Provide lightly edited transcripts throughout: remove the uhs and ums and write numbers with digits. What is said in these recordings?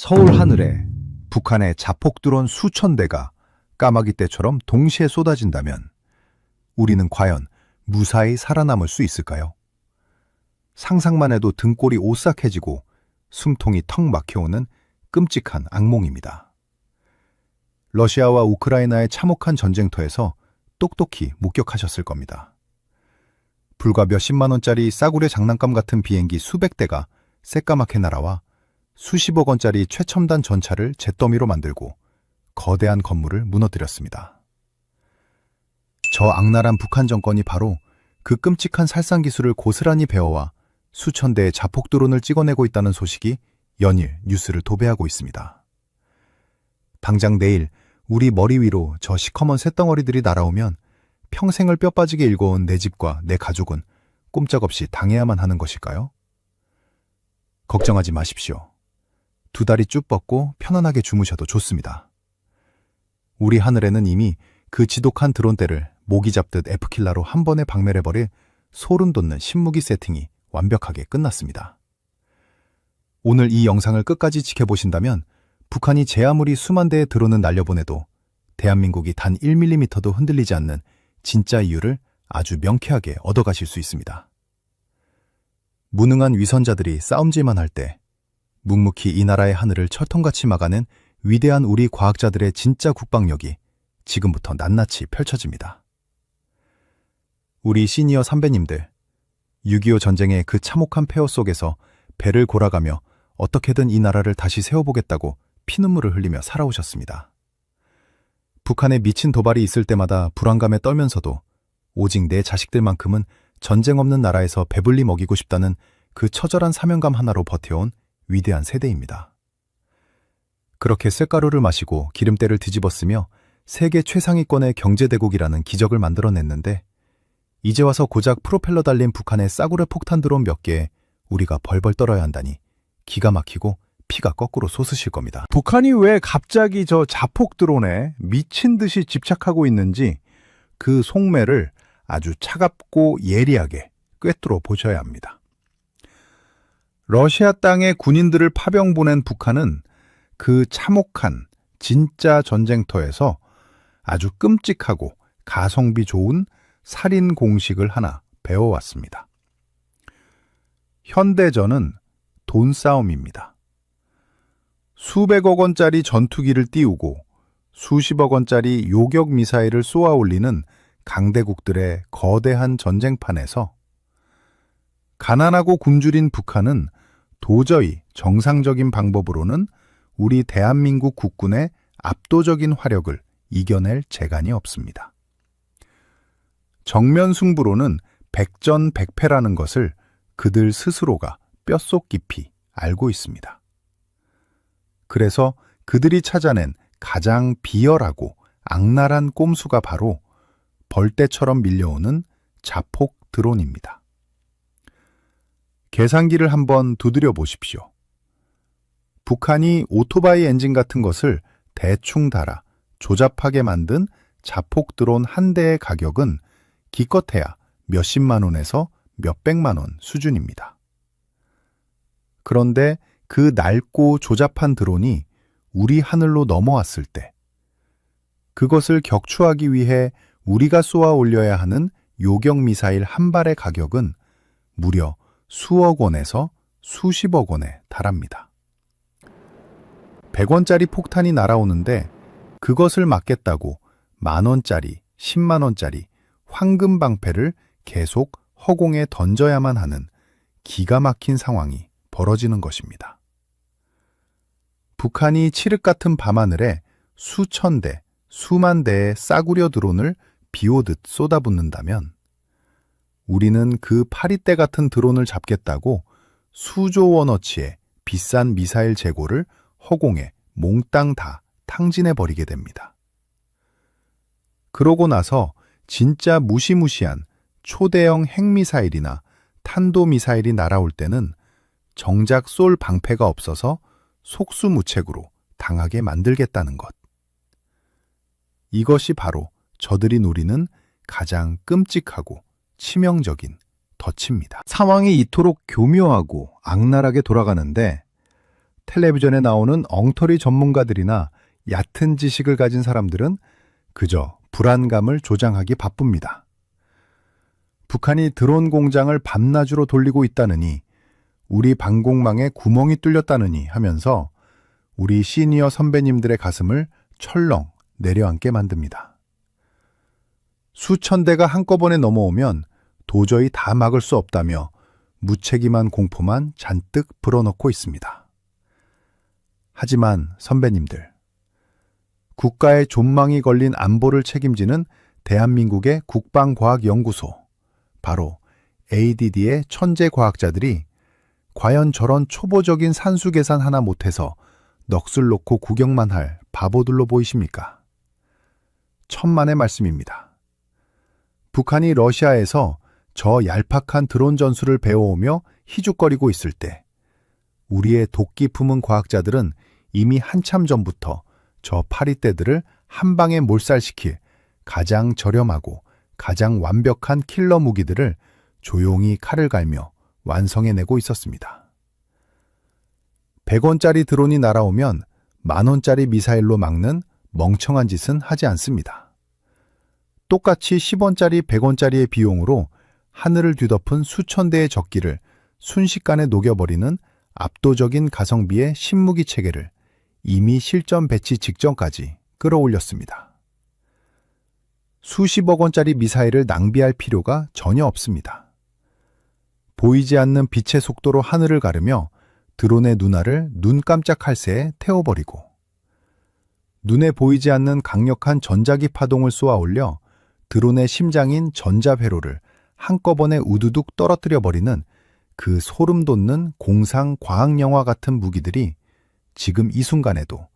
서울 하늘에 북한의 자폭 드론 수천 대가 까마귀 떼처럼 동시에 쏟아진다면 우리는 과연 무사히 살아남을 수 있을까요? 상상만 해도 등골이 오싹해지고 숨통이 턱 막혀오는 끔찍한 악몽입니다. 러시아와 우크라이나의 참혹한 전쟁터에서 똑똑히 목격하셨을 겁니다. 불과 몇십만 원짜리 싸구려 장난감 같은 비행기 수백 대가 새까맣게 날아와 수십억 원짜리 최첨단 전차를 잿더미로 만들고 거대한 건물을 무너뜨렸습니다. 저 악랄한 북한 정권이 바로 그 끔찍한 살상 기술을 고스란히 배워와 수천 대의 자폭 드론을 찍어내고 있다는 소식이 연일 뉴스를 도배하고 있습니다. 당장 내일 우리 머리 위로 저 시커먼 쇳덩어리들이 날아오면 평생을 뼈 빠지게 일궈온 내 집과 내 가족은 꼼짝없이 당해야만 하는 것일까요? 걱정하지 마십시오. 두 다리 쭉 뻗고 편안하게 주무셔도 좋습니다. 우리 하늘에는 이미 그 지독한 드론대를 모기 잡듯 F킬러로 한 번에 박멸해버릴 소름 돋는 신무기 세팅이 완벽하게 끝났습니다. 오늘 이 영상을 끝까지 지켜보신다면 북한이 제 아무리 수만 대의 드론을 날려보내도 대한민국이 단 1mm도 흔들리지 않는 진짜 이유를 아주 명쾌하게 얻어가실 수 있습니다. 무능한 위선자들이 싸움질만 할 때 묵묵히 이 나라의 하늘을 철통같이 막아낸 위대한 우리 과학자들의 진짜 국방력이 지금부터 낱낱이 펼쳐집니다. 우리 시니어 선배님들, 6.25 전쟁의 그 참혹한 폐허 속에서 배를 골아가며 어떻게든 이 나라를 다시 세워보겠다고 피눈물을 흘리며 살아오셨습니다. 북한의 미친 도발이 있을 때마다 불안감에 떨면서도 오직 내 자식들만큼은 전쟁 없는 나라에서 배불리 먹이고 싶다는 그 처절한 사명감 하나로 버텨온 위대한 세대입니다. 그렇게 쇳가루를 마시고 기름때를 뒤집었으며 세계 최상위권의 경제대국이라는 기적을 만들어냈는데 이제 와서 고작 프로펠러 달린 북한의 싸구려 폭탄 드론 몇 개에 우리가 벌벌 떨어야 한다니 기가 막히고 피가 거꾸로 솟으실 겁니다. 북한이 왜 갑자기 저 자폭 드론에 미친 듯이 집착하고 있는지 그 속매를 아주 차갑고 예리하게 꿰뚫어 보셔야 합니다. 러시아 땅에 군인들을 파병 보낸 북한은 그 참혹한 진짜 전쟁터에서 아주 끔찍하고 가성비 좋은 살인 공식을 하나 배워왔습니다. 현대전은 돈싸움입니다. 수백억 원짜리 전투기를 띄우고 수십억 원짜리 요격 미사일을 쏘아 올리는 강대국들의 거대한 전쟁판에서 가난하고 굶주린 북한은 도저히 정상적인 방법으로는 우리 대한민국 국군의 압도적인 화력을 이겨낼 재간이 없습니다. 정면 승부로는 백전백패라는 것을 그들 스스로가 뼛속 깊이 알고 있습니다. 그래서 그들이 찾아낸 가장 비열하고 악랄한 꼼수가 바로 벌떼처럼 밀려오는 자폭 드론입니다. 계산기를 한번 두드려 보십시오. 북한이 오토바이 엔진 같은 것을 대충 달아 조잡하게 만든 자폭 드론 한 대의 가격은 기껏해야 몇십만 원에서 몇백만 원 수준입니다. 그런데 그 낡고 조잡한 드론이 우리 하늘로 넘어왔을 때 그것을 격추하기 위해 우리가 쏘아 올려야 하는 요격 미사일 한 발의 가격은 무려 수억 원에서 수십억 원에 달합니다. 100원짜리 폭탄이 날아오는데 그것을 막겠다고 만원짜리, 10만원짜리 황금 방패를 계속 허공에 던져야만 하는 기가 막힌 상황이 벌어지는 것입니다. 북한이 칠흑 같은 밤하늘에 수천 대, 수만 대의 싸구려 드론을 비오듯 쏟아붓는다면 우리는 그 파리떼 같은 드론을 잡겠다고 수조 원어치의 비싼 미사일 재고를 허공에 몽땅 다 탕진해버리게 됩니다. 그러고 나서 진짜 무시무시한 초대형 핵미사일이나 탄도미사일이 날아올 때는 정작 쏠 방패가 없어서 속수무책으로 당하게 만들겠다는 것. 이것이 바로 저들이 노리는 가장 끔찍하고 치명적인 덫입니다. 상황이 이토록 교묘하고 악랄하게 돌아가는데 텔레비전에 나오는 엉터리 전문가들이나 얕은 지식을 가진 사람들은 그저 불안감을 조장하기 바쁩니다. 북한이 드론 공장을 밤낮으로 돌리고 있다느니, 우리 방공망에 구멍이 뚫렸다느니 하면서 우리 시니어 선배님들의 가슴을 철렁 내려앉게 만듭니다. 수천 대가 한꺼번에 넘어오면 도저히 다 막을 수 없다며 무책임한 공포만 잔뜩 불어넣고 있습니다. 하지만 선배님들, 국가의 존망이 걸린 안보를 책임지는 대한민국의 국방과학연구소, 바로 ADD의 천재 과학자들이 과연 저런 초보적인 산수 계산 하나 못해서 넋을 놓고 구경만 할 바보들로 보이십니까? 천만의 말씀입니다. 북한이 러시아에서 저 얄팍한 드론 전술을 배워오며 희죽거리고 있을 때 우리의 도끼 품은 과학자들은 이미 한참 전부터 저 파리떼들을 한 방에 몰살시킬 가장 저렴하고 가장 완벽한 킬러 무기들을 조용히 칼을 갈며 완성해내고 있었습니다. 100원짜리 드론이 날아오면 10,000원짜리 미사일로 막는 멍청한 짓은 하지 않습니다. 똑같이 10원짜리, 100원짜리의 비용으로 하늘을 뒤덮은 수천 대의 적기를 순식간에 녹여버리는 압도적인 가성비의 신무기 체계를 이미 실전 배치 직전까지 끌어올렸습니다. 수십억 원짜리 미사일을 낭비할 필요가 전혀 없습니다. 보이지 않는 빛의 속도로 하늘을 가르며 드론의 눈알을 눈 깜짝할 새에 태워버리고, 눈에 보이지 않는 강력한 전자기 파동을 쏘아 올려 드론의 심장인 전자회로를 한꺼번에 우두둑 떨어뜨려버리는 그 소름 돋는 공상 과학영화 같은 무기들이 지금 이 순간에도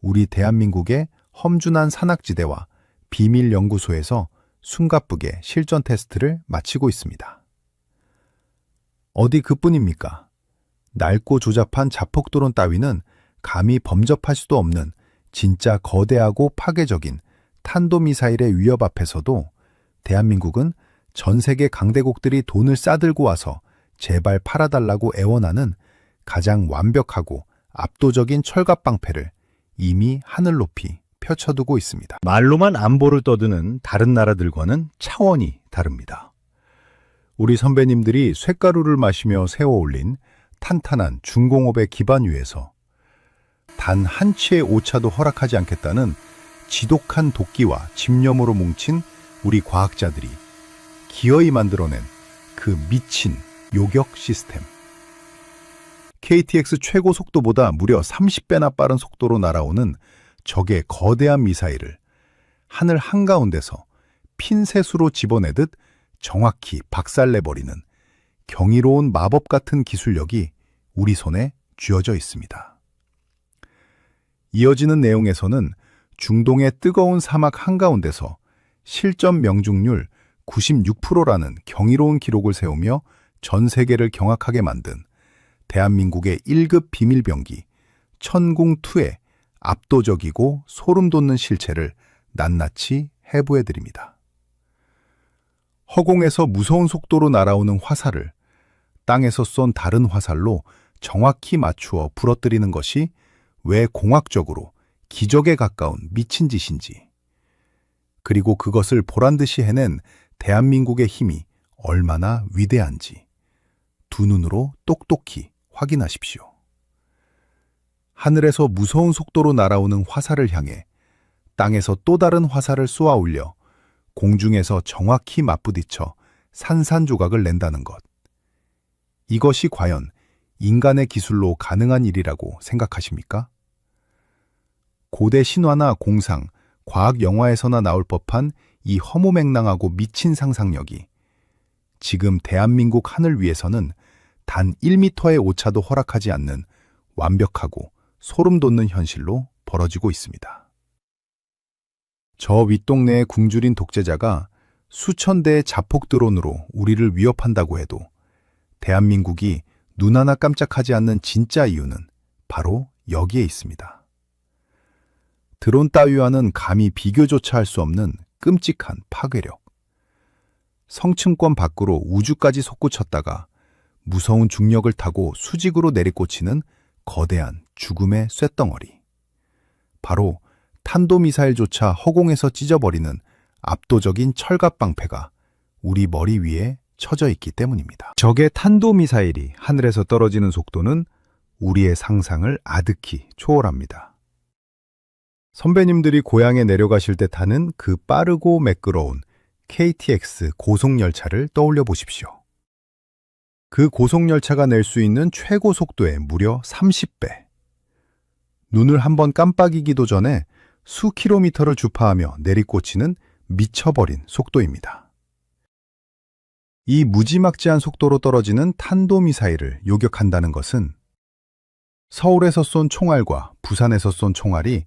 우리 대한민국의 험준한 산악지대와 비밀 연구소에서 숨가쁘게 실전 테스트를 마치고 있습니다. 어디 그뿐입니까? 낡고 조잡한 자폭드론 따위는 감히 범접할 수도 없는 진짜 거대하고 파괴적인 탄도미사일의 위협 앞에서도 대한민국은 전 세계 강대국들이 돈을 싸들고 와서 제발 팔아달라고 애원하는 가장 완벽하고 압도적인 철갑방패를 이미 하늘 높이 펼쳐두고 있습니다. 말로만 안보를 떠드는 다른 나라들과는 차원이 다릅니다. 우리 선배님들이 쇳가루를 마시며 세워올린 탄탄한 중공업의 기반 위에서 단 한 치의 오차도 허락하지 않겠다는 지독한 도끼와 집념으로 뭉친 우리 과학자들이 기어이 만들어낸 그 미친 요격 시스템. KTX 최고 속도보다 무려 30배나 빠른 속도로 날아오는 적의 거대한 미사일을 하늘 한가운데서 핀셋으로 집어내듯 정확히 박살내버리는 경이로운 마법 같은 기술력이 우리 손에 쥐어져 있습니다. 이어지는 내용에서는 중동의 뜨거운 사막 한가운데서 실전 명중률 96%라는 경이로운 기록을 세우며 전 세계를 경악하게 만든 대한민국의 1급 비밀병기 천궁2의 압도적이고 소름 돋는 실체를 낱낱이 해부해드립니다. 허공에서 무서운 속도로 날아오는 화살을 땅에서 쏜 다른 화살로 정확히 맞추어 부러뜨리는 것이 왜 공학적으로 기적에 가까운 미친 짓인지, 그리고 그것을 보란듯이 해낸 대한민국의 힘이 얼마나 위대한지 두 눈으로 똑똑히 확인하십시오. 하늘에서 무서운 속도로 날아오는 화살을 향해 땅에서 또 다른 화살을 쏘아 올려 공중에서 정확히 맞부딪혀 산산조각을 낸다는 것. 이것이 과연 인간의 기술로 가능한 일이라고 생각하십니까? 고대 신화나 공상, 과학 영화에서나 나올 법한 이 허무맹랑하고 미친 상상력이 지금 대한민국 하늘 위에서는 단 1m의 오차도 허락하지 않는 완벽하고 소름 돋는 현실로 벌어지고 있습니다. 저 윗동네의 굶주린 독재자가 수천 대의 자폭 드론으로 우리를 위협한다고 해도 대한민국이 눈 하나 깜짝하지 않는 진짜 이유는 바로 여기에 있습니다. 드론 따위와는 감히 비교조차 할 수 없는 끔찍한 파괴력. 성층권 밖으로 우주까지 솟구쳤다가 무서운 중력을 타고 수직으로 내리꽂히는 거대한 죽음의 쇳덩어리. 바로 탄도미사일조차 허공에서 찢어버리는 압도적인 철갑방패가 우리 머리 위에 쳐져 있기 때문입니다. 적의 탄도미사일이 하늘에서 떨어지는 속도는 우리의 상상을 아득히 초월합니다. 선배님들이 고향에 내려가실 때 타는 그 빠르고 매끄러운 KTX 고속열차를 떠올려 보십시오. 그 고속열차가 낼 수 있는 최고 속도의 무려 30배. 눈을 한번 깜빡이기도 전에 수 킬로미터를 주파하며 내리꽂히는 미쳐버린 속도입니다. 이 무지막지한 속도로 떨어지는 탄도미사일을 요격한다는 것은 서울에서 쏜 총알과 부산에서 쏜 총알이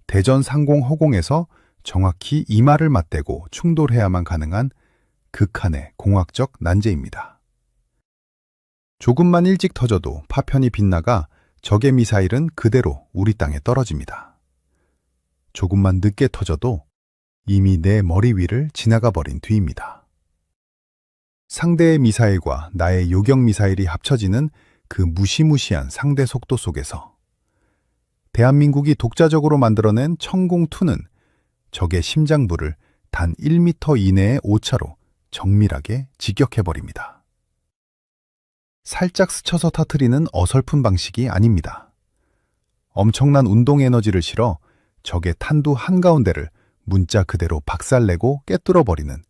대전 상공 허공에서 정확히 이마를 맞대고 충돌해야만 가능한 극한의 공학적 난제입니다. 조금만 일찍 터져도 파편이 빗나가 적의 미사일은 그대로 우리 땅에 떨어집니다. 조금만 늦게 터져도 이미 내 머리 위를 지나가 버린 뒤입니다. 상대의 미사일과 나의 요격 미사일이 합쳐지는 그 무시무시한 상대 속도 속에서 대한민국이 독자적으로 만들어낸 천공2는 적의 심장부를 단 1m 이내의 오차로 정밀하게 직격해버립니다. 살짝 스쳐서 터뜨리는 어설픈 방식이 아닙니다. 엄청난 운동 에너지를 실어 적의 탄두 한가운데를 문자 그대로 박살내고 깨뚫어버리는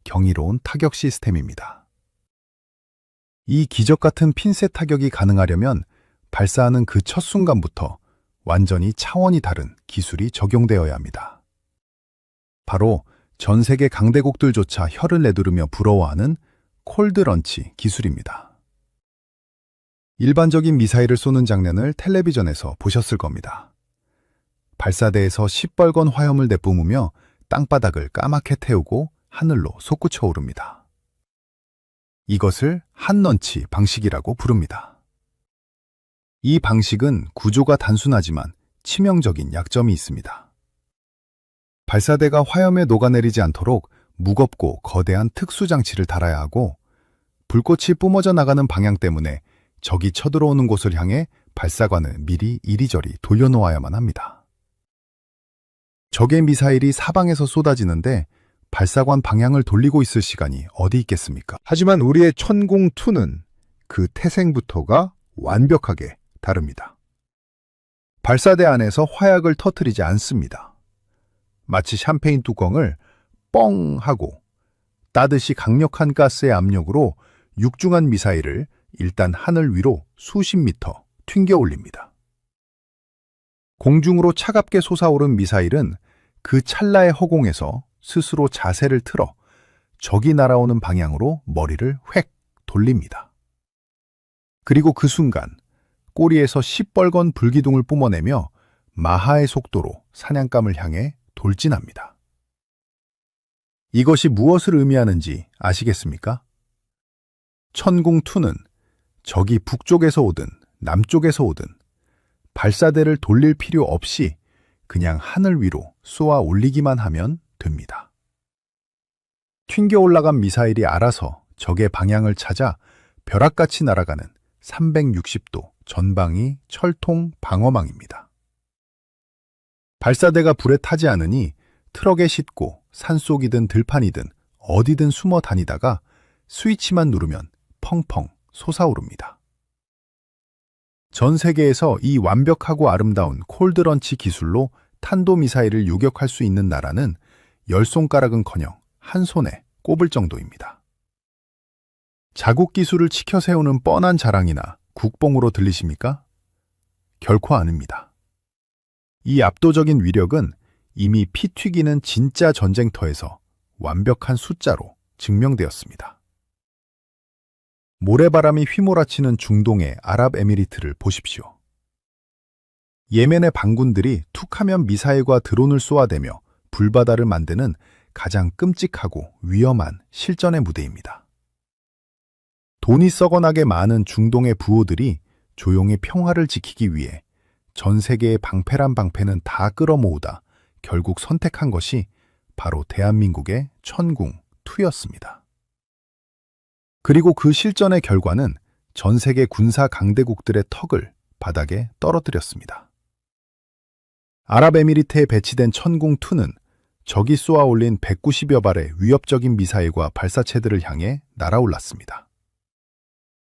경이로운 타격 시스템입니다. 이 기적같은 핀셋 타격이 가능하려면 발사하는 그 첫 순간부터 완전히 차원이 다른 기술이 적용되어야 합니다. 바로 전 세계 강대국들조차 혀를 내두르며 부러워하는 콜드런치 기술입니다. 일반적인 미사일을 쏘는 장면을 텔레비전에서 보셨을 겁니다. 발사대에서 시뻘건 화염을 내뿜으며 땅바닥을 까맣게 태우고 하늘로 솟구쳐 오릅니다. 이것을 한런치 방식이라고 부릅니다. 이 방식은 구조가 단순하지만 치명적인 약점이 있습니다. 발사대가 화염에 녹아내리지 않도록 무겁고 거대한 특수장치를 달아야 하고 불꽃이 뿜어져 나가는 방향 때문에 적이 쳐들어오는 곳을 향해 발사관을 미리 이리저리 돌려놓아야만 합니다. 적의 미사일이 사방에서 쏟아지는데 발사관 방향을 돌리고 있을 시간이 어디 있겠습니까? 하지만 우리의 천공2는 그 태생부터가 완벽하게 다릅니다. 발사대 안에서 화약을 터뜨리지 않습니다. 마치 샴페인 뚜껑을 뻥 하고 따듯이 강력한 가스의 압력으로 육중한 미사일을 일단 하늘 위로 수십 미터 튕겨 올립니다. 공중으로 차갑게 솟아오른 미사일은 그 찰나의 허공에서 스스로 자세를 틀어 적이 날아오는 방향으로 머리를 획 돌립니다. 그리고 그 순간 꼬리에서 시뻘건 불기둥을 뿜어내며 마하의 속도로 사냥감을 향해 돌진합니다. 이것이 무엇을 의미하는지 아시겠습니까? 천공2는 적이 북쪽에서 오든 남쪽에서 오든 발사대를 돌릴 필요 없이 그냥 하늘 위로 쏘아 올리기만 하면 됩니다. 튕겨 올라간 미사일이 알아서 적의 방향을 찾아 벼락같이 날아가는 360도 전방위 철통 방어망입니다. 발사대가 불에 타지 않으니 트럭에 싣고 산속이든 들판이든 어디든 숨어 다니다가 스위치만 누르면 펑펑 솟아오릅니다. 전 세계에서 이 완벽하고 아름다운 콜드런치 기술로 탄도미사일을 요격할 수 있는 나라는 10손가락은커녕 한 손에 꼽을 정도입니다. 자국 기술을 치켜 세우는 뻔한 자랑이나 국뽕으로 들리십니까? 결코 아닙니다. 이 압도적인 위력은 이미 피 튀기는 진짜 전쟁터에서 완벽한 숫자로 증명되었습니다. 모래바람이 휘몰아치는 중동의 아랍에미리트를 보십시오. 예멘의 반군들이 툭하면 미사일과 드론을 쏘아대며 불바다를 만드는 가장 끔찍하고 위험한 실전의 무대입니다. 돈이 썩어나게 많은 중동의 부호들이 조용히 평화를 지키기 위해 전 세계의 방패란 방패는 다 끌어모으다 결국 선택한 것이 바로 대한민국의 천궁2였습니다. 그리고 그 실전의 결과는 전 세계 군사 강대국들의 턱을 바닥에 떨어뜨렸습니다. 아랍에미리트에 배치된 천궁2는 적이 쏘아 올린 190여 발의 위협적인 미사일과 발사체들을 향해 날아올랐습니다.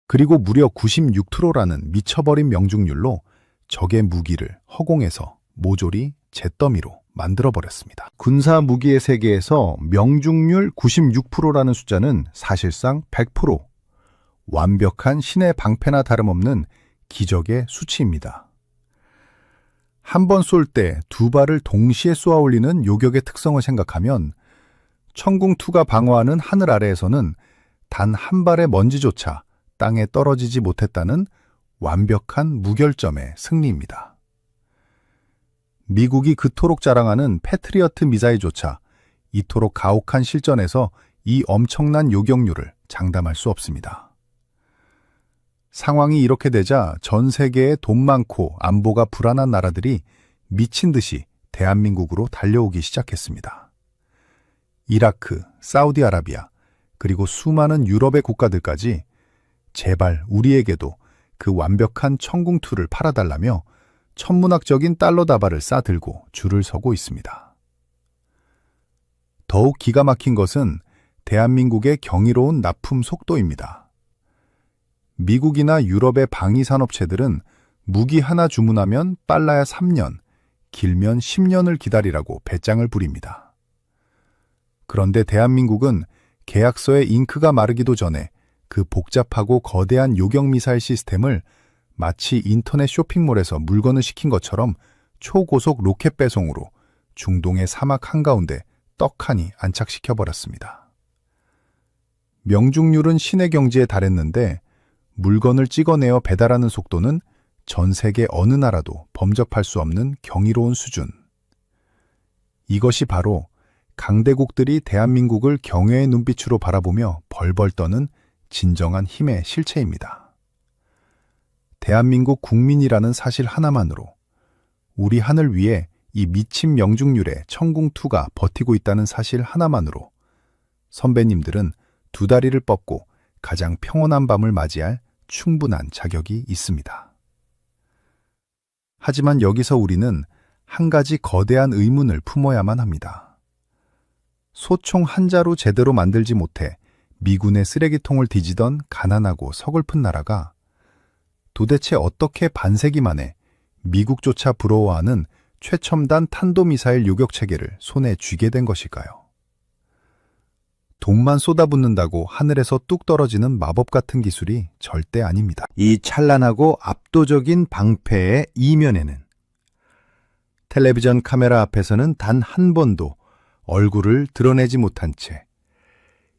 그리고 무려 96트로라는 미쳐버린 명중률로 적의 무기를 허공에서 모조리 잿더미로 만들어버렸습니다. 군사 무기의 세계에서 명중률 96%라는 숫자는 사실상 100%, 완벽한 신의 방패나 다름없는 기적의 수치입니다. 한 번 쏠 때 두 발을 동시에 쏘아 올리는 요격의 특성을 생각하면 천궁2가 방어하는 하늘 아래에서는 단 한 발의 먼지조차 땅에 떨어지지 못했다는 완벽한 무결점의 승리입니다. 미국이 그토록 자랑하는 패트리어트 미사일조차 이토록 가혹한 실전에서 이 엄청난 요격률을 장담할 수 없습니다. 상황이 이렇게 되자 전 세계의 돈 많고 안보가 불안한 나라들이 미친 듯이 대한민국으로 달려오기 시작했습니다. 이라크, 사우디아라비아, 그리고 수많은 유럽의 국가들까지 제발 우리에게도 그 완벽한 천궁2를 팔아달라며 천문학적인 달러 다발을 싸들고 줄을 서고 있습니다. 더욱 기가 막힌 것은 대한민국의 경이로운 납품 속도입니다. 미국이나 유럽의 방위산업체들은 무기 하나 주문하면 빨라야 3년, 길면 10년을 기다리라고 배짱을 부립니다. 그런데 대한민국은 계약서에 잉크가 마르기도 전에 그 복잡하고 거대한 요격미사일 시스템을 마치 인터넷 쇼핑몰에서 물건을 시킨 것처럼 초고속 로켓 배송으로 중동의 사막 한가운데 떡하니 안착시켜버렸습니다. 명중률은 신의 경지에 달했는데 물건을 찍어내어 배달하는 속도는 전 세계 어느 나라도 범접할 수 없는 경이로운 수준. 이것이 바로 강대국들이 대한민국을 경외의 눈빛으로 바라보며 벌벌 떠는 진정한 힘의 실체입니다. 대한민국 국민이라는 사실 하나만으로 우리 하늘 위에 이 미친 명중률의 천궁2가 버티고 있다는 사실 하나만으로 선배님들은 두 다리를 뻗고 가장 평온한 밤을 맞이할 충분한 자격이 있습니다. 하지만 여기서 우리는 한 가지 거대한 의문을 품어야만 합니다. 소총 한 자루 제대로 만들지 못해 미군의 쓰레기통을 뒤지던 가난하고 서글픈 나라가 도대체 어떻게 반세기 만에 미국조차 부러워하는 최첨단 탄도미사일 요격체계를 손에 쥐게 된 것일까요? 돈만 쏟아붓는다고 하늘에서 뚝 떨어지는 마법 같은 기술이 절대 아닙니다. 이 찬란하고 압도적인 방패의 이면에는 텔레비전 카메라 앞에서는 단 한 번도 얼굴을 드러내지 못한 채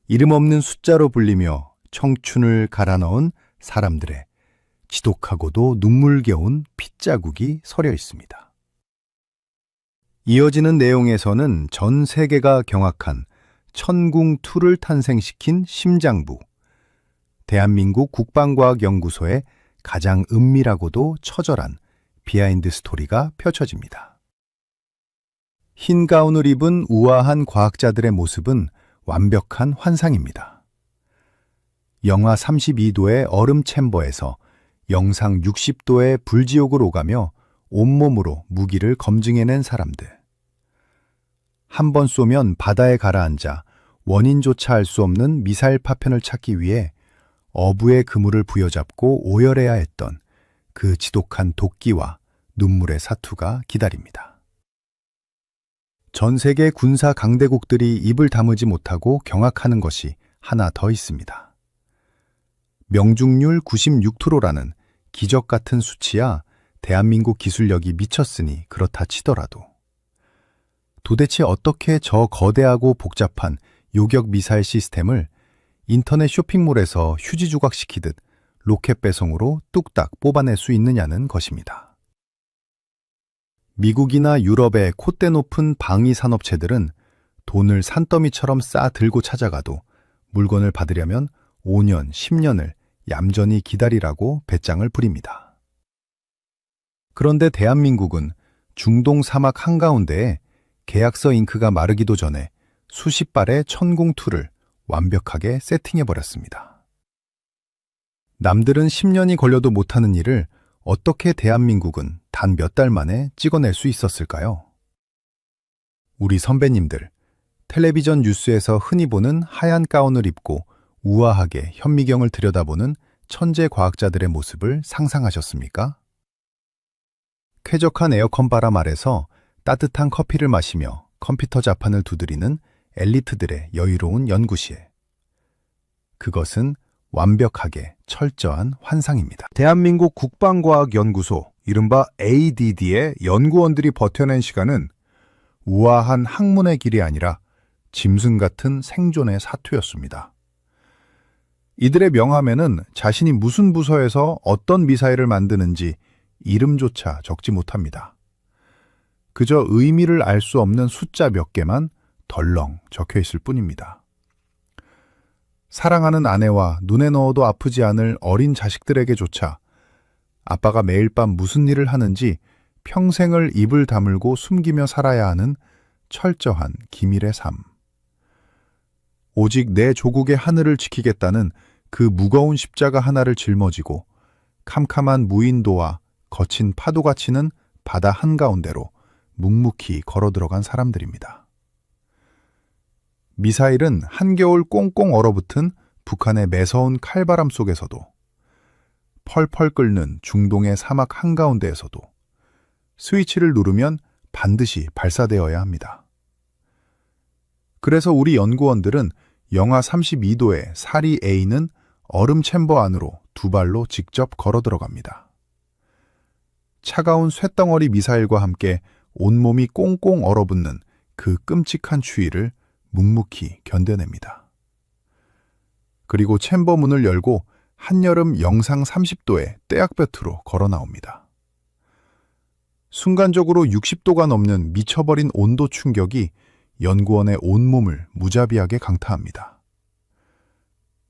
이름 없는 숫자로 불리며 청춘을 갈아넣은 사람들의 지독하고도 눈물겨운 핏자국이 서려 있습니다. 이어지는 내용에서는 전 세계가 경악한 천궁2를 탄생시킨 심장부, 대한민국 국방과학연구소의 가장 은밀하고도 처절한 비하인드 스토리가 펼쳐집니다. 흰 가운을 입은 우아한 과학자들의 모습은 완벽한 환상입니다. 영하 32도의 얼음 챔버에서 영상 60도의 불지옥을 오가며 온몸으로 무기를 검증해낸 사람들. 한 번 쏘면 바다에 가라앉아 원인조차 알 수 없는 미사일 파편을 찾기 위해 어부의 그물을 부여잡고 오열해야 했던 그 지독한 도끼와 눈물의 사투가 기다립니다. 전 세계 군사 강대국들이 입을 다무지 못하고 경악하는 것이 하나 더 있습니다. 명중률 96%라는 기적 같은 수치야 대한민국 기술력이 미쳤으니 그렇다 치더라도 도대체 어떻게 저 거대하고 복잡한 요격 미사일 시스템을 인터넷 쇼핑몰에서 휴지 조각시키듯 로켓 배송으로 뚝딱 뽑아낼 수 있느냐는 것입니다. 미국이나 유럽의 콧대 높은 방위 산업체들은 돈을 산더미처럼 싸 들고 찾아가도 물건을 받으려면 5년, 10년을 얌전히 기다리라고 배짱을 부립니다. 그런데 대한민국은 중동 사막 한가운데에 계약서 잉크가 마르기도 전에 수십 발의 천궁2를 완벽하게 세팅해버렸습니다. 남들은 10년이 걸려도 못하는 일을 어떻게 대한민국은 단 몇 달 만에 찍어낼 수 있었을까요? 우리 선배님들, 텔레비전 뉴스에서 흔히 보는 하얀 가운을 입고 우아하게 현미경을 들여다보는 천재 과학자들의 모습을 상상하셨습니까? 쾌적한 에어컨 바람 아래서 따뜻한 커피를 마시며 컴퓨터 자판을 두드리는 엘리트들의 여유로운 연구실. 그것은 완벽하게 철저한 환상입니다. 대한민국 국방과학연구소, 이른바 ADD의 연구원들이 버텨낸 시간은 우아한 학문의 길이 아니라 짐승 같은 생존의 사투였습니다. 이들의 명함에는 자신이 무슨 부서에서 어떤 미사일을 만드는지 이름조차 적지 못합니다. 그저 의미를 알 수 없는 숫자 몇 개만 덜렁 적혀 있을 뿐입니다. 사랑하는 아내와 눈에 넣어도 아프지 않을 어린 자식들에게조차 아빠가 매일 밤 무슨 일을 하는지 평생을 입을 다물고 숨기며 살아야 하는 철저한 기밀의 삶. 오직 내 조국의 하늘을 지키겠다는 그 무거운 십자가 하나를 짊어지고 캄캄한 무인도와 거친 파도가 치는 바다 한가운데로 묵묵히 걸어 들어간 사람들입니다. 미사일은 한겨울 꽁꽁 얼어붙은 북한의 매서운 칼바람 속에서도, 펄펄 끓는 중동의 사막 한가운데에서도 스위치를 누르면 반드시 발사되어야 합니다. 그래서 우리 연구원들은 영하 32도의 사리 A는 얼음 챔버 안으로 두 발로 직접 걸어 들어갑니다. 차가운 쇳덩어리 미사일과 함께 온몸이 꽁꽁 얼어붙는 그 끔찍한 추위를 묵묵히 견뎌냅니다. 그리고 챔버 문을 열고 한여름 영상 30도의 떼약볕으로 걸어 나옵니다. 순간적으로 60도가 넘는 미쳐버린 온도 충격이 연구원의 온몸을 무자비하게 강타합니다.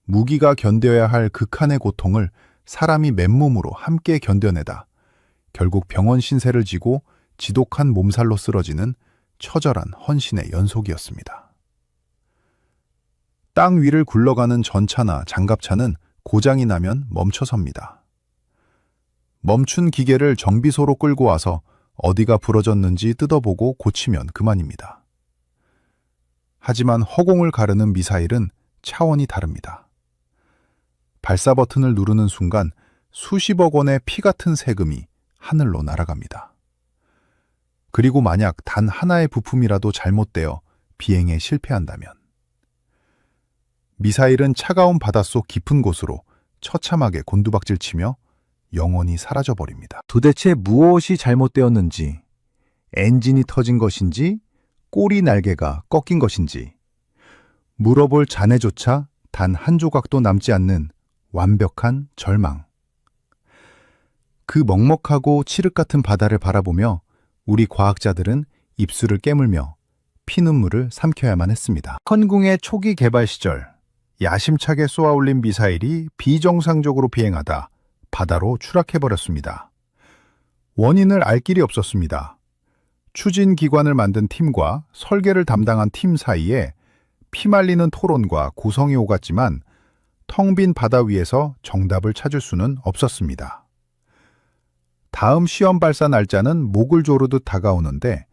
무기가 견뎌야 할 극한의 고통을 사람이 맨몸으로 함께 견뎌내다 결국 병원 신세를 지고 지독한 몸살로 쓰러지는 처절한 헌신의 연속이었습니다. 땅 위를 굴러가는 전차나 장갑차는 고장이 나면 멈춰섭니다. 멈춘 기계를 정비소로 끌고 와서 어디가 부러졌는지 뜯어보고 고치면 그만입니다. 하지만 허공을 가르는 미사일은 차원이 다릅니다. 발사 버튼을 누르는 순간 수십억 원의 피 같은 세금이 하늘로 날아갑니다. 그리고 만약 단 하나의 부품이라도 잘못되어 비행에 실패한다면 미사일은 차가운 바닷속 깊은 곳으로 처참하게 곤두박질치며 영원히 사라져버립니다. 도대체 무엇이 잘못되었는지, 엔진이 터진 것인지, 꼬리 날개가 꺾인 것인지 물어볼 자네조차 단 한 조각도 남지 않는 완벽한 절망. 그 먹먹하고 칠흑 같은 바다를 바라보며 우리 과학자들은 입술을 깨물며 피눈물을 삼켜야만 했습니다. 헌궁의 초기 개발 시절 야심차게 쏘아올린 미사일이 비정상적으로 비행하다 바다로 추락해버렸습니다. 원인을 알 길이 없었습니다. 추진기관을 만든 팀과 설계를 담당한 팀 사이에 피말리는 토론과 고성이 오갔지만 텅 빈 바다 위에서 정답을 찾을 수는 없었습니다. 다음 시험 발사 날짜는 목을 조르듯 다가오는데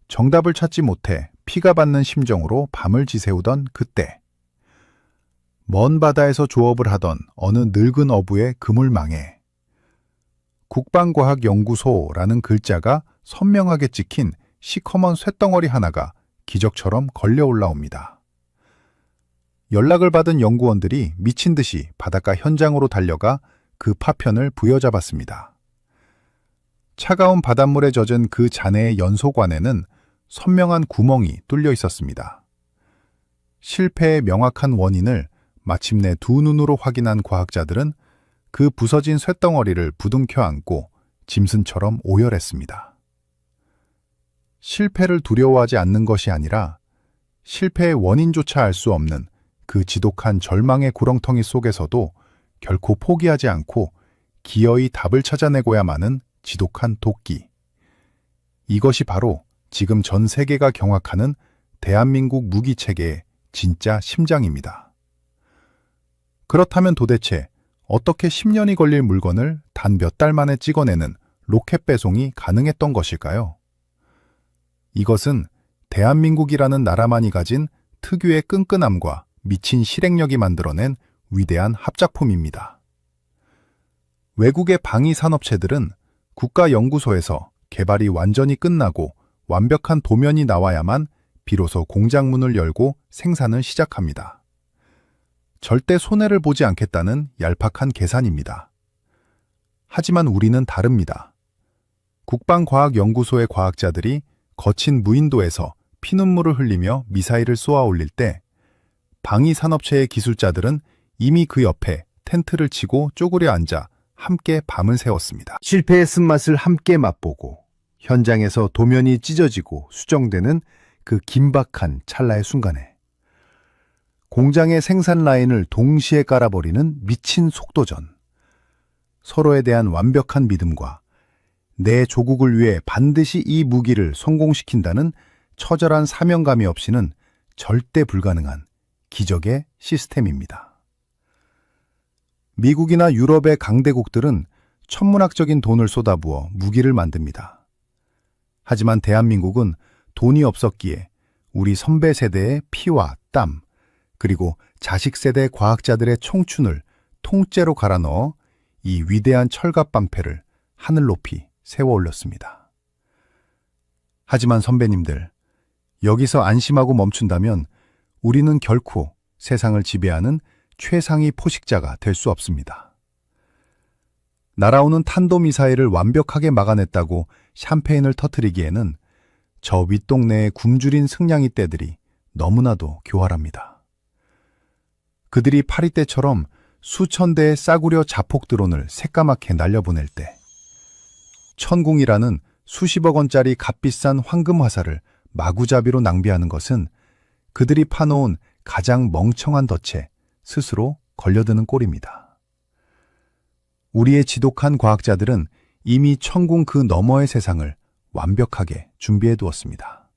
정답을 찾지 못해 피가 받는 심정으로 밤을 지새우던 그때 먼 바다에서 조업을 하던 어느 늙은 어부의 그물망에 국방과학연구소라는 글자가 선명하게 찍힌 시커먼 쇳덩어리 하나가 기적처럼 걸려 올라옵니다. 연락을 받은 연구원들이 미친 듯이 바닷가 현장으로 달려가 그 파편을 부여잡았습니다. 차가운 바닷물에 젖은 그 잔해의 연소관에는 선명한 구멍이 뚫려 있었습니다. 실패의 명확한 원인을 마침내 두 눈으로 확인한 과학자들은 그 부서진 쇳덩어리를 부둥켜 안고 짐승처럼 오열했습니다. 실패를 두려워하지 않는 것이 아니라 실패의 원인조차 알 수 없는 그 지독한 절망의 구렁텅이 속에서도 결코 포기하지 않고 기어이 답을 찾아내고야 마는 지독한 도끼. 이것이 바로 지금 전 세계가 경악하는 대한민국 무기체계의 진짜 심장입니다. 그렇다면 도대체 어떻게 10년이 걸릴 물건을 단 몇 달 만에 찍어내는 로켓 배송이 가능했던 것일까요? 이것은 대한민국이라는 나라만이 가진 특유의 끈끈함과 미친 실행력이 만들어낸 위대한 합작품입니다. 외국의 방위 산업체들은 국가연구소에서 개발이 완전히 끝나고 완벽한 도면이 나와야만 비로소 공장문을 열고 생산을 시작합니다. 절대 손해를 보지 않겠다는 얄팍한 계산입니다. 하지만 우리는 다릅니다. 국방과학연구소의 과학자들이 거친 무인도에서 피눈물을 흘리며 미사일을 쏘아 올릴 때 방위산업체의 기술자들은 이미 그 옆에 텐트를 치고 쪼그려 앉아 함께 밤을 새웠습니다. 실패의 쓴맛을 함께 맛보고 현장에서 도면이 찢어지고 수정되는 그 긴박한 찰나의 순간에 공장의 생산 라인을 동시에 깔아버리는 미친 속도전. 서로에 대한 완벽한 믿음과 내 조국을 위해 반드시 이 무기를 성공시킨다는 처절한 사명감이 없이는 절대 불가능한 기적의 시스템입니다. 미국이나 유럽의 강대국들은 천문학적인 돈을 쏟아부어 무기를 만듭니다. 하지만 대한민국은 돈이 없었기에 우리 선배 세대의 피와 땀, 그리고 자식 세대 과학자들의 청춘을 통째로 갈아 넣어 이 위대한 철갑방패를 하늘 높이 세워 올렸습니다. 하지만 선배님들, 여기서 안심하고 멈춘다면 우리는 결코 세상을 지배하는 최상위 포식자가 될 수 없습니다. 날아오는 탄도미사일을 완벽하게 막아냈다고 샴페인을 터뜨리기에는 저 윗동네의 굶주린 승냥이 떼들이 너무나도 교활합니다. 그들이 파리떼처럼 수천 대의 싸구려 자폭 드론을 새까맣게 날려보낼 때 천궁이라는 수십억 원짜리 값비싼 황금 화살을 마구잡이로 낭비하는 것은 그들이 파놓은 가장 멍청한 덫에 스스로 걸려드는 꼴입니다. 우리의 지독한 과학자들은 이미 천궁 그 너머의 세상을 완벽하게 준비해 두었습니다.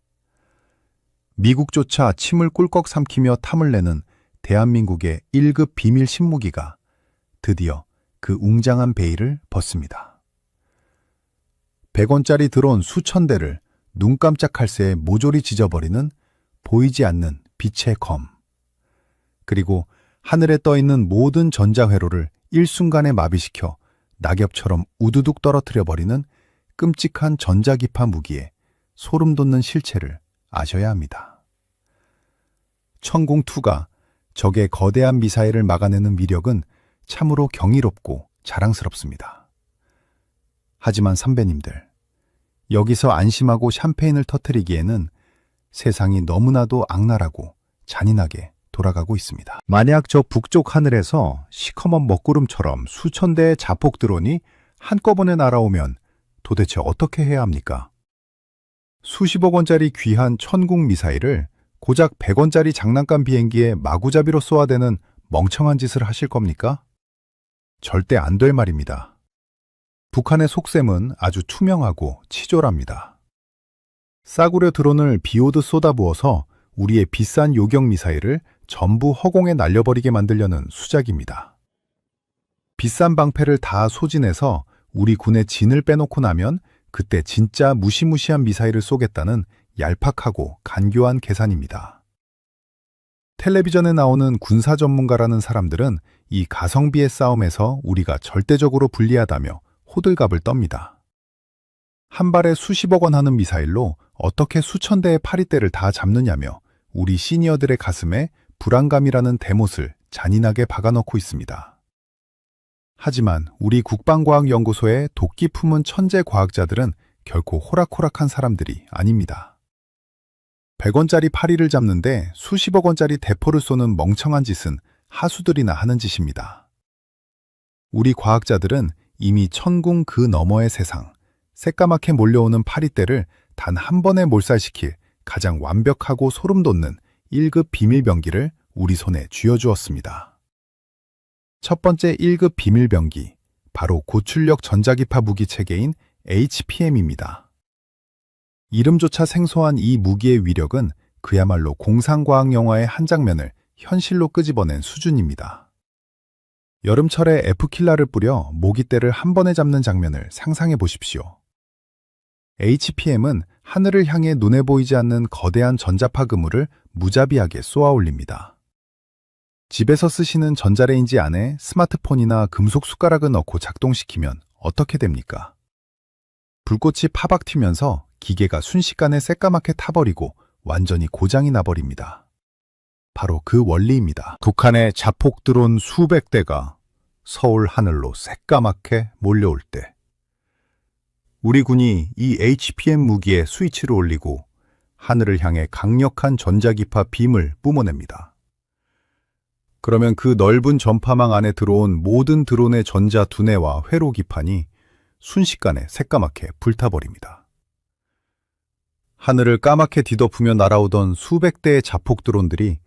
미국조차 침을 꿀꺽 삼키며 탐을 내는 대한민국의 1급 비밀 신무기가 드디어 그 웅장한 베일을 벗습니다. 100원짜리 드론 수천 대를 눈 깜짝할 새에 모조리 지져버리는 보이지 않는 빛의 검. 그리고 하늘에 떠있는 모든 전자회로를 일순간에 마비시켜 낙엽처럼 우두둑 떨어뜨려버리는 끔찍한 전자기파 무기의 소름 돋는 실체를 아셔야 합니다. 천궁2가 적의 거대한 미사일을 막아내는 위력은 참으로 경이롭고 자랑스럽습니다. 하지만 선배님들, 여기서 안심하고 샴페인을 터뜨리기에는 세상이 너무나도 악랄하고 잔인하게 돌아가고 있습니다. 만약 저 북쪽 하늘에서 시커먼 먹구름처럼 수천 대의 자폭 드론이 한꺼번에 날아오면 도대체 어떻게 해야 합니까? 수십억 원짜리 귀한 천궁 미사일을 고작 100원짜리 장난감 비행기에 마구잡이로 쏘아대는 멍청한 짓을 하실 겁니까? 절대 안 될 말입니다. 북한의 속셈은 아주 투명하고 치졸합니다. 싸구려 드론을 비오듯 쏟아부어서 우리의 비싼 요격 미사일을 전부 허공에 날려버리게 만들려는 수작입니다. 비싼 방패를 다 소진해서 우리 군의 진을 빼놓고 나면 그때 진짜 무시무시한 미사일을 쏘겠다는 얄팍하고 간교한 계산입니다. 텔레비전에 나오는 군사 전문가라는 사람들은 이 가성비의 싸움에서 우리가 절대적으로 불리하다며 호들갑을 떱니다. 한 발에 수십억 원 하는 미사일로 어떻게 수천 대의 파리떼를 다 잡느냐며 우리 시니어들의 가슴에 불안감이라는 대못을 잔인하게 박아넣고 있습니다. 하지만 우리 국방과학연구소의 도끼 품은 천재 과학자들은 결코 호락호락한 사람들이 아닙니다. 100원짜리 파리를 잡는데 수십억 원짜리 대포를 쏘는 멍청한 짓은 하수들이나 하는 짓입니다. 우리 과학자들은 이미 천궁 그 너머의 세상, 새까맣게 몰려오는 파리떼를 단 한 번에 몰살시킬 가장 완벽하고 소름 돋는 1급 비밀병기를 우리 손에 쥐어주었습니다. 첫 번째 1급 비밀병기, 바로 고출력 전자기파 무기 체계인 HPM입니다. 이름조차 생소한 이 무기의 위력은 그야말로 공상과학 영화의 한 장면을 현실로 끄집어낸 수준입니다. 여름철에 F킬라를 뿌려 모기떼를 한 번에 잡는 장면을 상상해 보십시오. HPM은 하늘을 향해 눈에 보이지 않는 거대한 전자파 그물을 무자비하게 쏘아 올립니다. 집에서 쓰시는 전자레인지 안에 스마트폰이나 금속 숟가락을 넣고 작동시키면 어떻게 됩니까? 불꽃이 파박 튀면서 기계가 순식간에 새까맣게 타버리고 완전히 고장이 나버립니다. 바로 그 원리입니다. 북한의 자폭 드론 수백 대가 서울 하늘로 새까맣게 몰려올 때 우리 군이 이 HPM 무기에 스위치를 올리고 하늘을 향해 강력한 전자기파 빔을 뿜어냅니다. 그러면 그 넓은 전파망 안에 들어온 모든 드론의 전자 두뇌와 회로 기판이 순식간에 새까맣게 불타버립니다. 하늘을 까맣게 뒤덮으며 날아오던 수백 대의 자폭 드론들이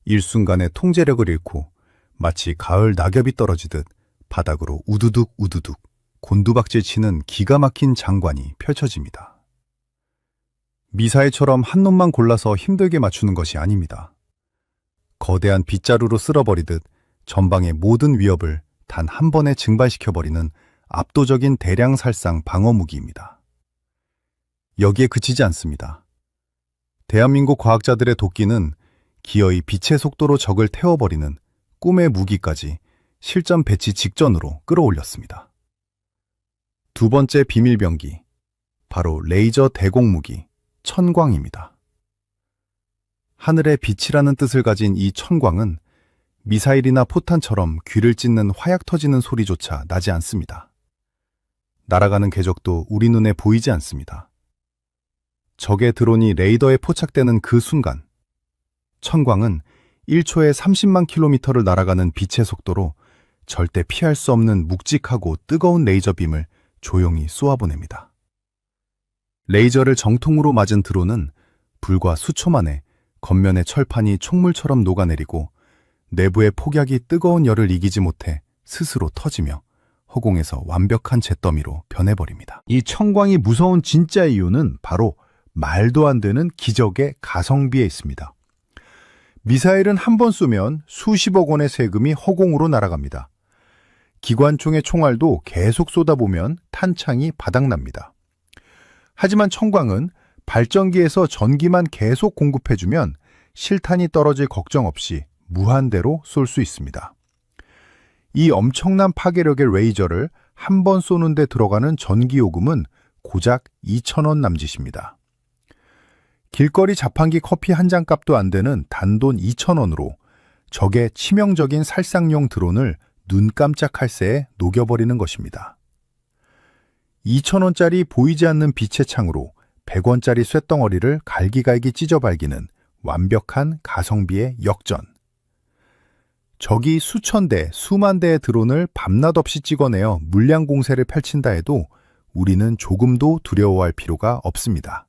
일순간에 통제력을 잃고 마치 가을 낙엽이 떨어지듯 바닥으로 우두둑 우두둑 곤두박질 치는 기가 막힌 장관이 펼쳐집니다. 미사일처럼 한 놈만 골라서 힘들게 맞추는 것이 아닙니다. 거대한 빗자루로 쓸어버리듯 전방의 모든 위협을 단 한 번에 증발시켜버리는 압도적인 대량 살상 방어 무기입니다. 여기에 그치지 않습니다. 대한민국 과학자들의 도끼는 기어이 빛의 속도로 적을 태워버리는 꿈의 무기까지 실전 배치 직전으로 끌어올렸습니다. 두 번째 비밀병기, 바로 레이저 대공무기 천광입니다. 하늘의 빛이라는 뜻을 가진 이 천광은 미사일이나 포탄처럼 귀를 찢는 화약 터지는 소리조차 나지 않습니다. 날아가는 궤적도 우리 눈에 보이지 않습니다. 적의 드론이 레이더에 포착되는 그 순간, 천광은 1초에 30만 킬로미터를 날아가는 빛의 속도로 절대 피할 수 없는 묵직하고 뜨거운 레이저빔을 조용히 쏘아보냅니다. 레이저를 정통으로 맞은 드론은 불과 수초 만에 겉면의 철판이 총물처럼 녹아내리고 내부의 폭약이 뜨거운 열을 이기지 못해 스스로 터지며 허공에서 완벽한 잿더미로 변해버립니다. 이 천광이 무서운 진짜 이유는 바로 말도 안 되는 기적의 가성비에 있습니다. 미사일은 한 번 쏘면 수십억 원의 세금이 허공으로 날아갑니다. 기관총의 총알도 계속 쏟아보면 탄창이 바닥납니다. 하지만 천광은 발전기에서 전기만 계속 공급해주면 실탄이 떨어질 걱정 없이 무한대로 쏠 수 있습니다. 이 엄청난 파괴력의 레이저를 한 번 쏘는데 들어가는 전기요금은 고작 2,000원 남짓입니다. 길거리 자판기 커피 한 잔 값도 안 되는 단돈 2,000원으로 적의 치명적인 살상용 드론을 눈 깜짝할 새에 녹여버리는 것입니다. 2,000원짜리 보이지 않는 빛의 창으로 100원짜리 쇳덩어리를 갈기갈기 찢어발기는 완벽한 가성비의 역전. 적이 수천 대, 수만 대의 드론을 밤낮 없이 찍어내어 물량 공세를 펼친다 해도 우리는 조금도 두려워할 필요가 없습니다.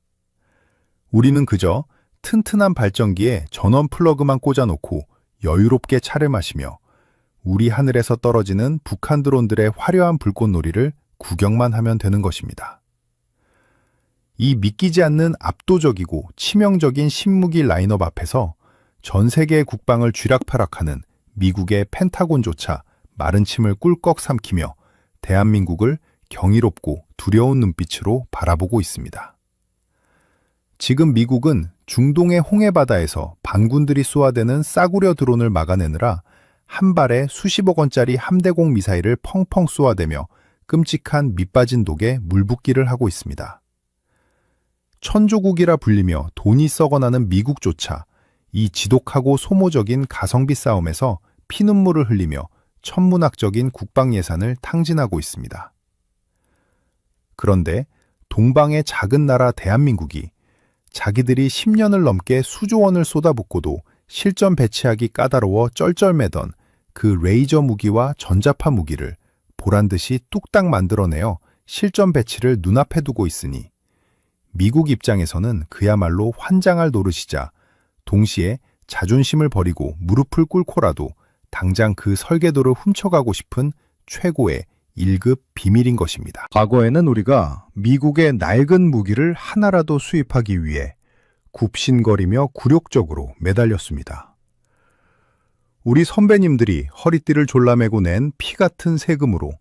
우리는 그저 튼튼한 발전기에 전원 플러그만 꽂아놓고 여유롭게 차를 마시며 우리 하늘에서 떨어지는 북한 드론들의 화려한 불꽃놀이를 구경만 하면 되는 것입니다. 이 믿기지 않는 압도적이고 치명적인 신무기 라인업 앞에서 전 세계의 국방을 쥐락펴락하는 미국의 펜타곤조차 마른 침을 꿀꺽 삼키며 대한민국을 경이롭고 두려운 눈빛으로 바라보고 있습니다. 지금 미국은 중동의 홍해바다에서 반군들이 쏘아대는 싸구려 드론을 막아내느라 한 발에 수십억 원짜리 함대공 미사일을 펑펑 쏘아대며 끔찍한 밑빠진 독에 물붓기를 하고 있습니다. 천조국이라 불리며 돈이 썩어나는 미국조차 이 지독하고 소모적인 가성비 싸움에서 피눈물을 흘리며 천문학적인 국방 예산을 탕진하고 있습니다. 그런데 동방의 작은 나라 대한민국이 자기들이 10년을 넘게 수조 원을 쏟아붓고도 실전 배치하기 까다로워 쩔쩔매던 그 레이저 무기와 전자파 무기를 보란듯이 뚝딱 만들어내어 실전 배치를 눈앞에 두고 있으니 미국 입장에서는 그야말로 환장할 노릇이자 동시에 자존심을 버리고 무릎을 꿇고라도 당장 그 설계도를 훔쳐가고 싶은 최고의 1급 비밀인 것입니다. 과거에는 우리가 미국의 낡은 무기를 하나라도 수입하기 위해 굽신거리며 굴욕적으로 매달렸습니다. 우리 선배님들이 허리띠를 졸라매고 낸 피 같은 세금으로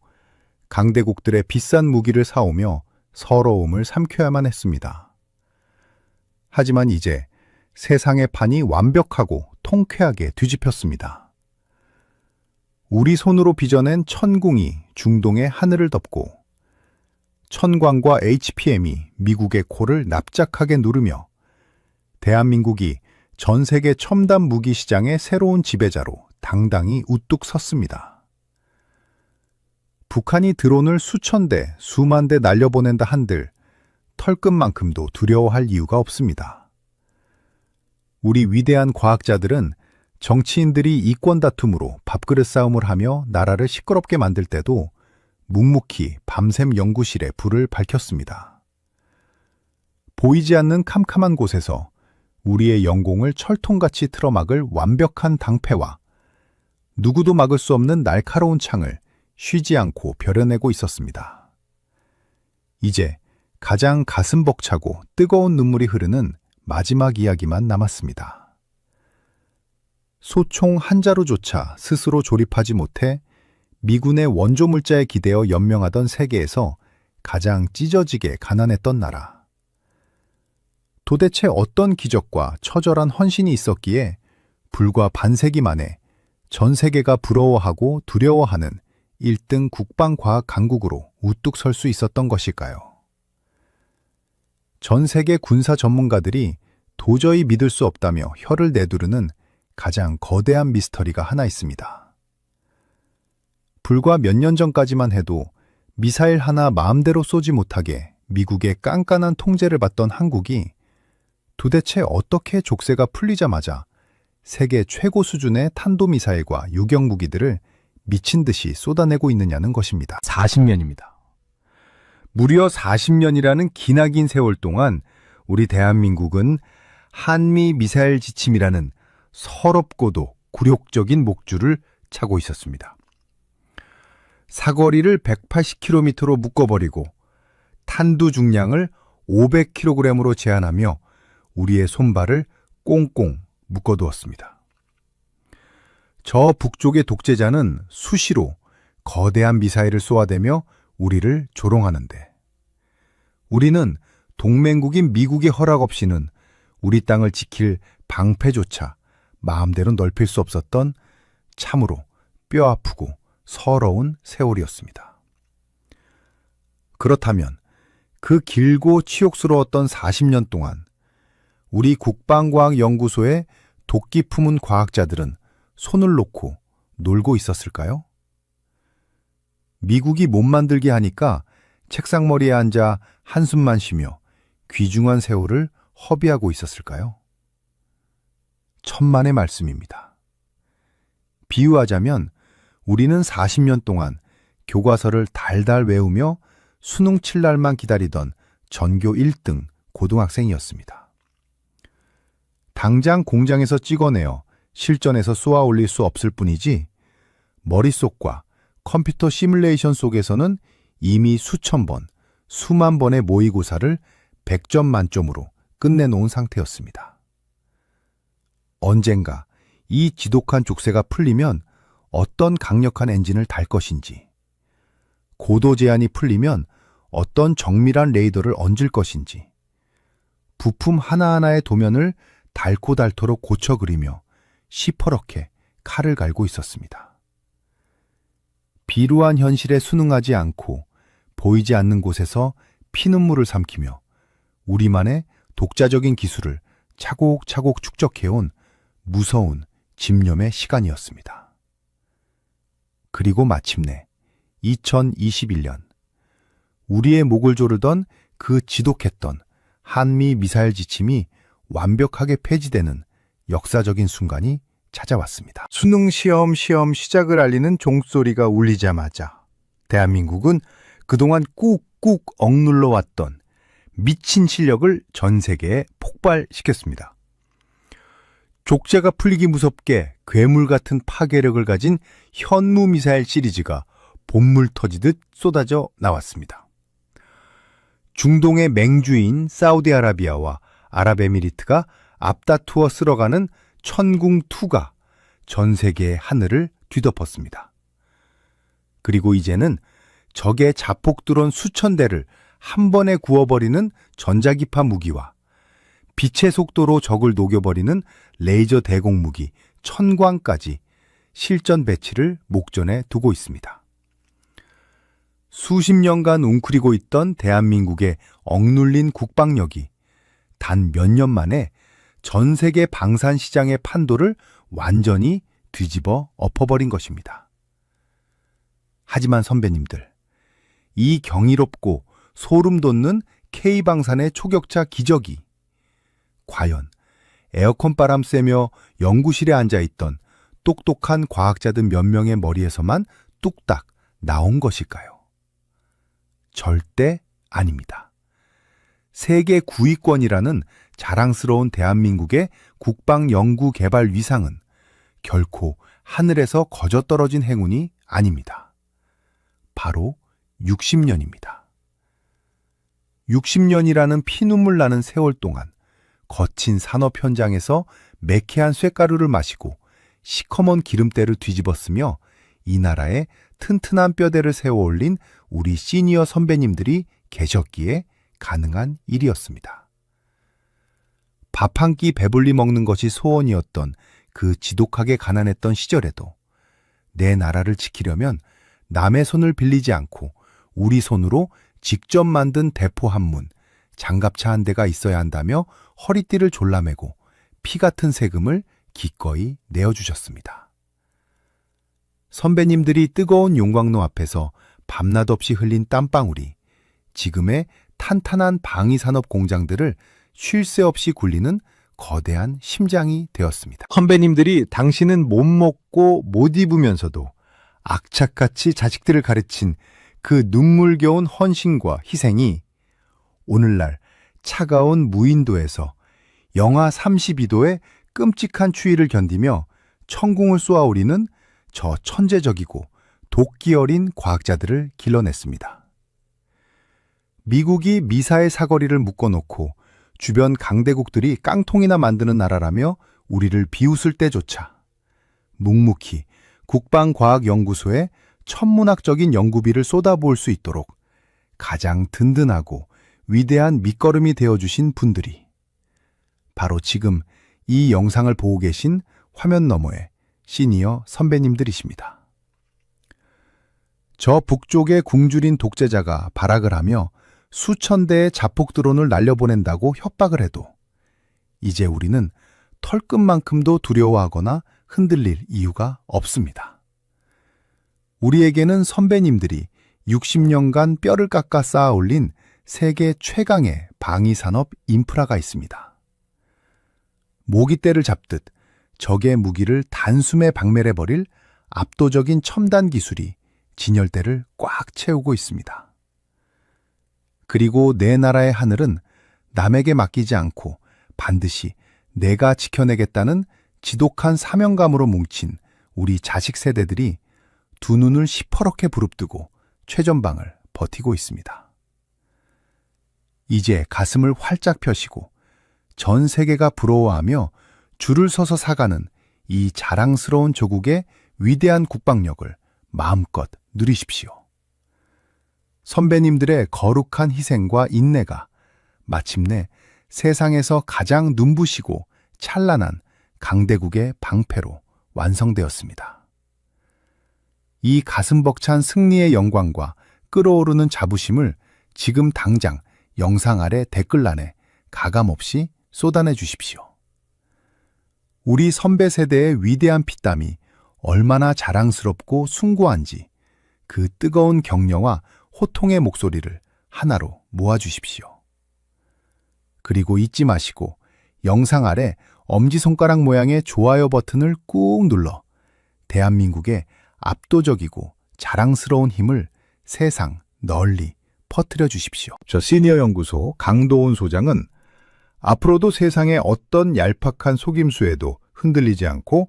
강대국들의 비싼 무기를 사오며 서러움을 삼켜야만 했습니다. 하지만 이제 세상의 판이 완벽하고 통쾌하게 뒤집혔습니다. 우리 손으로 빚어낸 천궁이 중동의 하늘을 덮고 천광과 HPM이 미국의 코를 납작하게 누르며 대한민국이 전 세계 첨단 무기 시장의 새로운 지배자로 당당히 우뚝 섰습니다. 북한이 드론을 수천 대, 수만 대 날려보낸다 한들 털끝만큼도 두려워할 이유가 없습니다. 우리 위대한 과학자들은 정치인들이 이권 다툼으로 밥그릇 싸움을 하며 나라를 시끄럽게 만들 때도 묵묵히 밤샘 연구실에 불을 밝혔습니다. 보이지 않는 캄캄한 곳에서 우리의 영공을 철통같이 틀어막을 완벽한 당패와 누구도 막을 수 없는 날카로운 창을 쉬지 않고 벼려내고 있었습니다. 이제 가장 가슴 벅차고 뜨거운 눈물이 흐르는 마지막 이야기만 남았습니다. 소총 한 자루조차 스스로 조립하지 못해 미군의 원조 물자에 기대어 연명하던 세계에서 가장 찢어지게 가난했던 나라. 도대체 어떤 기적과 처절한 헌신이 있었기에 불과 반세기 만에 전 세계가 부러워하고 두려워하는 1등 국방과학 강국으로 우뚝 설 수 있었던 것일까요? 전 세계 군사 전문가들이 도저히 믿을 수 없다며 혀를 내두르는 가장 거대한 미스터리가 하나 있습니다. 불과 몇 년 전까지만 해도 미사일 하나 마음대로 쏘지 못하게 미국의 깐깐한 통제를 받던 한국이 도대체 어떻게 족쇄가 풀리자마자 세계 최고 수준의 탄도미사일과 유경무기들을 미친 듯이 쏟아내고 있느냐는 것입니다. 40년입니다. 무려 40년이라는 기나긴 세월 동안 우리 대한민국은 한미 미사일 지침이라는 서럽고도 굴욕적인 목줄을 차고 있었습니다. 사거리를 180km로 묶어버리고 탄두 중량을 500kg으로 제한하며 우리의 손발을 꽁꽁 묶어두었습니다. 저 북쪽의 독재자는 수시로 거대한 미사일을 쏘아대며 우리를 조롱하는데 우리는 동맹국인 미국의 허락 없이는 우리 땅을 지킬 방패조차 마음대로 넓힐 수 없었던 참으로 뼈아프고 서러운 세월이었습니다. 그렇다면 그 길고 치욕스러웠던 40년 동안 우리 국방과학연구소의 도끼 품은 과학자들은 손을 놓고 놀고 있었을까요? 미국이 못 만들게 하니까 책상머리에 앉아 한숨만 쉬며 귀중한 세월을 허비하고 있었을까요? 천만의 말씀입니다. 비유하자면 우리는 40년 동안 교과서를 달달 외우며 수능 칠 날만 기다리던 전교 1등 고등학생이었습니다. 당장 공장에서 찍어내어 실전에서 쏘아 올릴 수 없을 뿐이지 머릿속과 컴퓨터 시뮬레이션 속에서는 이미 수천 번, 수만 번의 모의고사를 100점 만점으로 끝내놓은 상태였습니다. 언젠가 이 지독한 족쇄가 풀리면 어떤 강력한 엔진을 달 것인지, 고도 제한이 풀리면 어떤 정밀한 레이더를 얹을 것인지, 부품 하나하나의 도면을 닳고 닳도록 고쳐 그리며 시퍼렇게 칼을 갈고 있었습니다. 비루한 현실에 순응하지 않고 보이지 않는 곳에서 피눈물을 삼키며 우리만의 독자적인 기술을 차곡차곡 축적해온 무서운 집념의 시간이었습니다. 그리고 마침내 2021년 우리의 목을 조르던 그 지독했던 한미 미사일 지침이 완벽하게 폐지되는 역사적인 순간이 찾아왔습니다. 수능 시험 시작을 알리는 종소리가 울리자마자 대한민국은 그동안 꾹꾹 억눌러 왔던 미친 실력을 전 세계에 폭발시켰습니다. 족제가 풀리기 무섭게 괴물 같은 파괴력을 가진 현무 미사일 시리즈가 본물 터지듯 쏟아져 나왔습니다. 중동의 맹주인 사우디아라비아와 아랍에미리트가 앞다투어 쓸어가는 천궁2가 전 세계의 하늘을 뒤덮었습니다. 그리고 이제는 적의 자폭 드론 수천 대를 한 번에 구워버리는 전자기파 무기와 빛의 속도로 적을 녹여버리는 레이저 대공 무기 천광까지 실전 배치를 목전에 두고 있습니다. 수십 년간 웅크리고 있던 대한민국의 억눌린 국방력이 단 몇 년 만에 전 세계 방산 시장의 판도를 완전히 뒤집어 엎어버린 것입니다. 하지만 선배님들, 이 경이롭고 소름 돋는 K방산의 초격차 기적이 과연 에어컨 바람 쐬며 연구실에 앉아있던 똑똑한 과학자들 몇 명의 머리에서만 뚝딱 나온 것일까요? 절대 아닙니다. 세계 9위권이라는 자랑스러운 대한민국의 국방연구개발 위상은 결코 하늘에서 거저 떨어진 행운이 아닙니다. 바로 60년입니다. 60년이라는 피눈물 나는 세월 동안 거친 산업 현장에서 매캐한 쇳가루를 마시고 시커먼 기름때를 뒤집었으며 이 나라에 튼튼한 뼈대를 세워 올린 우리 시니어 선배님들이 계셨기에 가능한 일이었습니다. 밥 한 끼 배불리 먹는 것이 소원이었던 그 지독하게 가난했던 시절에도 내 나라를 지키려면 남의 손을 빌리지 않고 우리 손으로 직접 만든 대포 한 문, 장갑차 한 대가 있어야 한다며 허리띠를 졸라매고 피 같은 세금을 기꺼이 내어주셨습니다. 선배님들이 뜨거운 용광로 앞에서 밤낮 없이 흘린 땀방울이 지금의 탄탄한 방위산업 공장들을 쉴 새 없이 굴리는 거대한 심장이 되었습니다. 선배님들이 당신은 못 먹고 못 입으면서도 악착같이 자식들을 가르친 그 눈물겨운 헌신과 희생이 오늘날 차가운 무인도에서 영하 32도의 끔찍한 추위를 견디며 천궁을 쏘아오리는 저 천재적이고 도끼 어린 과학자들을 길러냈습니다. 미국이 미사일 사거리를 묶어놓고 주변 강대국들이 깡통이나 만드는 나라라며 우리를 비웃을 때조차 묵묵히 국방과학연구소에 천문학적인 연구비를 쏟아부을 수 있도록 가장 든든하고 위대한 밑거름이 되어주신 분들이 바로 지금 이 영상을 보고 계신 화면 너머의 시니어 선배님들이십니다. 저 북쪽의 굶주린 독재자가 발악을 하며 수천 대의 자폭 드론을 날려보낸다고 협박을 해도 이제 우리는 털끝만큼도 두려워하거나 흔들릴 이유가 없습니다. 우리에게는 선배님들이 60년간 뼈를 깎아 쌓아 올린 세계 최강의 방위산업 인프라가 있습니다. 모기떼를 잡듯 적의 무기를 단숨에 박멸해버릴 압도적인 첨단 기술이 진열대를 꽉 채우고 있습니다. 그리고 내 나라의 하늘은 남에게 맡기지 않고 반드시 내가 지켜내겠다는 지독한 사명감으로 뭉친 우리 자식 세대들이 두 눈을 시퍼렇게 부릅뜨고 최전방을 버티고 있습니다. 이제 가슴을 활짝 펴시고 전 세계가 부러워하며 줄을 서서 사가는 이 자랑스러운 조국의 위대한 국방력을 마음껏 누리십시오. 선배님들의 거룩한 희생과 인내가 마침내 세상에서 가장 눈부시고 찬란한 강대국의 방패로 완성되었습니다. 이 가슴 벅찬 승리의 영광과 끓어오르는 자부심을 지금 당장 영상 아래 댓글란에 가감없이 쏟아내 주십시오. 우리 선배 세대의 위대한 피땀이 얼마나 자랑스럽고 숭고한지 그 뜨거운 격려와 호통의 목소리를 하나로 모아주십시오. 그리고 잊지 마시고 영상 아래 엄지손가락 모양의 좋아요 버튼을 꾹 눌러 대한민국의 압도적이고 자랑스러운 힘을 세상 널리 퍼뜨려 주십시오. 저 시니어 연구소 강도훈 소장은 앞으로도 세상의 어떤 얄팍한 속임수에도 흔들리지 않고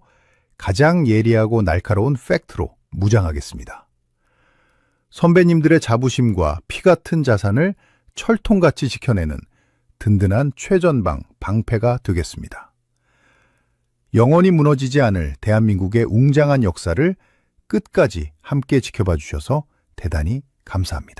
가장 예리하고 날카로운 팩트로 무장하겠습니다. 선배님들의 자부심과 피 같은 자산을 철통같이 지켜내는 든든한 최전방 방패가 되겠습니다. 영원히 무너지지 않을 대한민국의 웅장한 역사를 끝까지 함께 지켜봐 주셔서 대단히 감사합니다.